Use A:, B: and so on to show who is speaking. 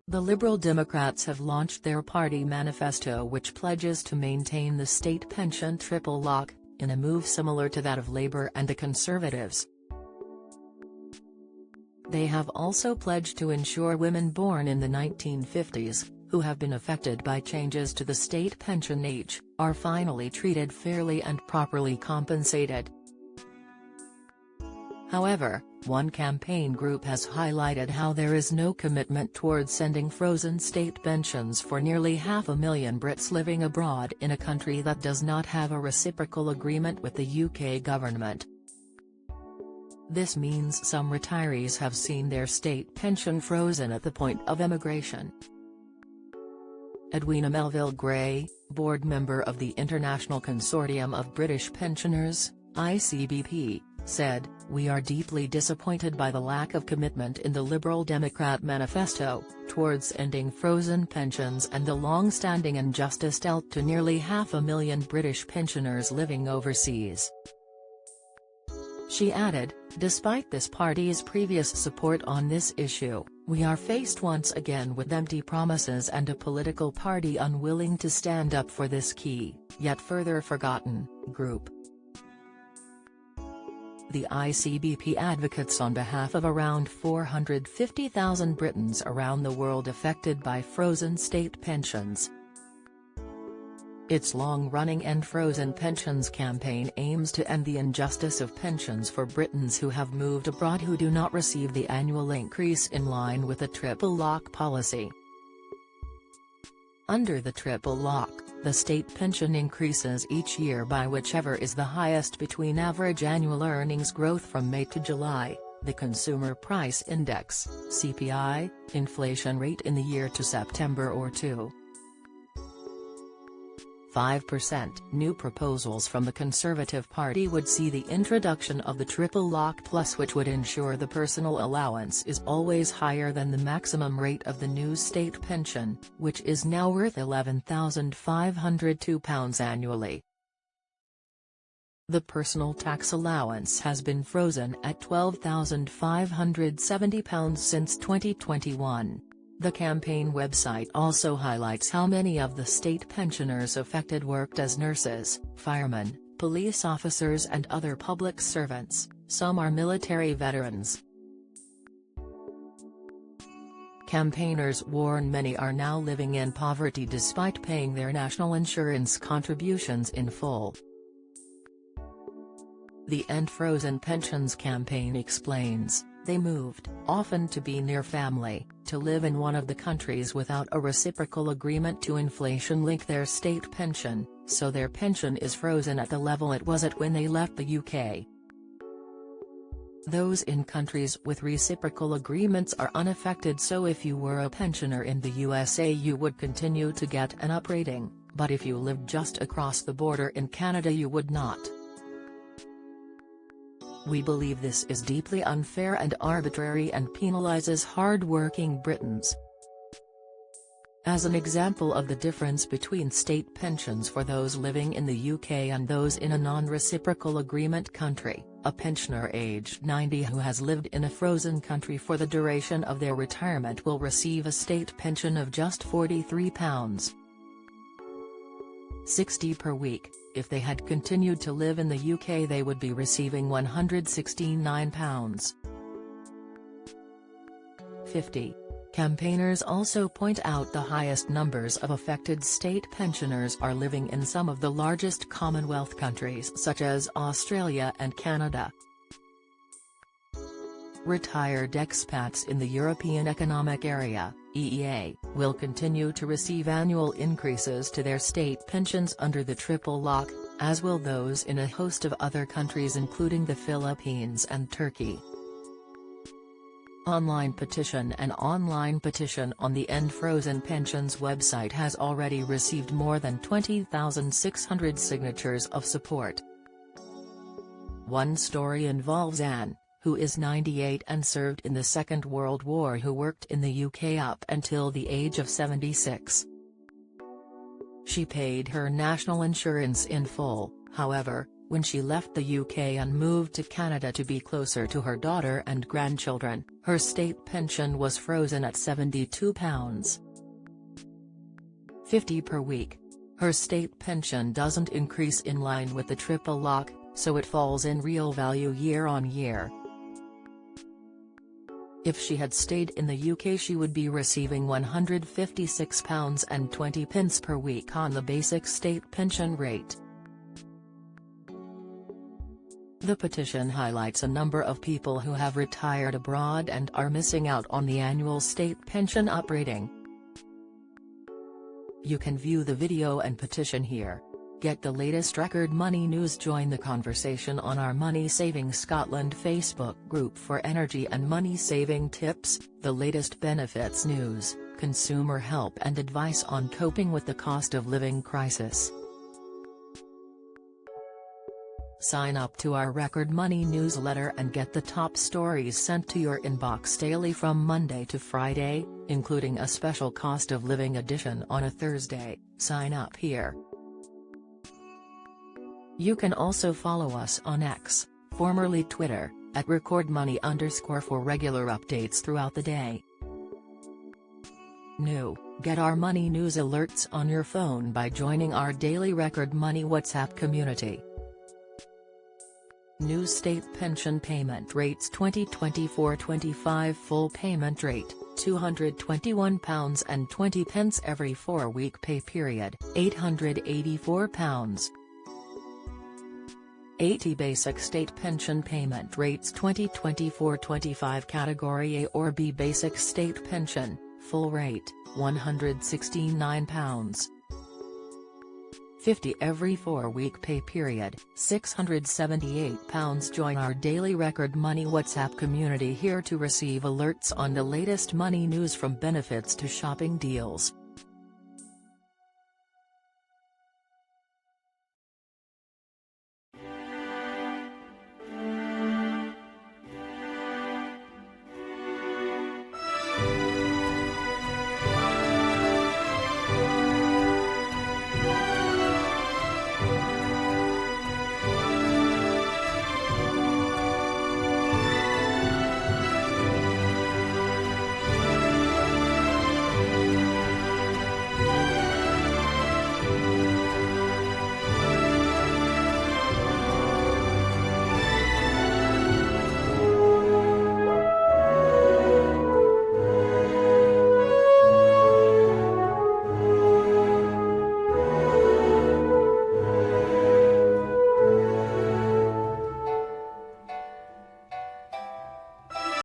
A: The Liberal Democrats have launched their party manifesto, which pledges to maintain the state pension triple lock, in a move similar to that of Labour and the Conservatives. They have also pledged to ensure women born in the 1950s, who have been affected by changes to the state pension age, are finally treated fairly and properly compensated. However, one campaign group has highlighted how there is no commitment towards sending frozen state pensions for nearly 500,000 Brits living abroad in a country that does not have a reciprocal agreement with the UK government. This means some retirees have seen their state pension frozen at the point of emigration. Edwina Melville-Gray, board member of the International Consortium of British Pensioners, ICBP, said, "We are deeply disappointed by the lack of commitment in the Liberal Democrat manifesto towards ending frozen pensions and the long-standing injustice dealt to nearly 500,000 British pensioners living overseas." She added, "Despite this party's previous support on this issue, we are faced once again with empty promises and a political party unwilling to stand up for this key, yet further forgotten, group." The ICBP advocates on behalf of around 450,000 Britons around the world affected by frozen state pensions. Its long-running End Frozen Pensions campaign aims to end the injustice of pensions for Britons who have moved abroad who do not receive the annual increase in line with the triple lock policy. Under the triple lock, the state pension increases each year by whichever is the highest between average annual earnings growth from May to July, the Consumer Price Index (CPI), inflation rate in the year to September or 2.5%. New proposals from the Conservative Party would see the introduction of the Triple Lock Plus, which would ensure the personal allowance is always higher than the maximum rate of the new state pension, which is now worth £11,502 annually. The personal tax allowance has been frozen at £12,570 since 2021. The campaign website also highlights how many of the state pensioners affected worked as nurses, firemen, police officers and other public servants. Some are military veterans. Campaigners warn many are now living in poverty despite paying their national insurance contributions in full. The End Frozen Pensions campaign explains, they moved, often to be near family, to live in one of the countries without a reciprocal agreement to inflation-link their state pension, so their pension is frozen at the level it was at when they left the UK. Those in countries with reciprocal agreements are unaffected, so if you were a pensioner in the USA you would continue to get an uprating, but if you lived just across the border in Canada you would not. We believe this is deeply unfair and arbitrary and penalizes hard-working Britons. As an example of the difference between state pensions for those living in the UK and those in a non-reciprocal agreement country, a pensioner aged 90 who has lived in a frozen country for the duration of their retirement will receive a state pension of just £43.60 per week. If they had continued to live in the UK they would be receiving £169.50. Campaigners also point out the highest numbers of affected state pensioners are living in some of the largest Commonwealth countries such as Australia and Canada. Retired expats in the European Economic Area, EEA, will continue to receive annual increases to their state pensions under the triple lock, as will those in a host of other countries including the Philippines and Turkey. Online petition. An online petition on the End Frozen Pensions website has already received more than 20,600 signatures of support. One story involves Anne, who is 98 and served in the Second World War, who worked in the UK up until the age of 76. She paid her national insurance in full, however, When she left the UK and moved to Canada to be closer to her daughter and grandchildren, her state pension was frozen at £72.50 per week. Her state pension doesn't increase in line with the triple lock, so it falls in real value year on year. If she had stayed in the UK, she would be receiving £156.20 per week on the basic state pension rate. The petition highlights a number of people who have retired abroad and are missing out on the annual state pension uprating. You can view the video and petition here. Get the latest Record Money news. Join the conversation on our Money Saving Scotland Facebook group for energy and money saving tips, the latest benefits news, consumer help and advice on coping with the cost of living crisis. Sign up to our Record Money newsletter and get the top stories sent to your inbox daily from Monday to Friday, including a special cost of living edition on a Thursday. Sign up here. You can also follow us on X, formerly Twitter, at @RecordMoney_ for regular updates throughout the day. New: get our money news alerts on your phone by joining our daily Record Money WhatsApp community. New state pension payment rates. 2024-25 full payment rate, £221.20 every 4-week pay period, £884. 80 basic state pension payment rates. 2024-25 category A or B basic state pension, full rate, £169.50 every 4-week pay period, £678. Join our daily Record Money WhatsApp community here to receive alerts on the latest money news, from benefits to shopping deals.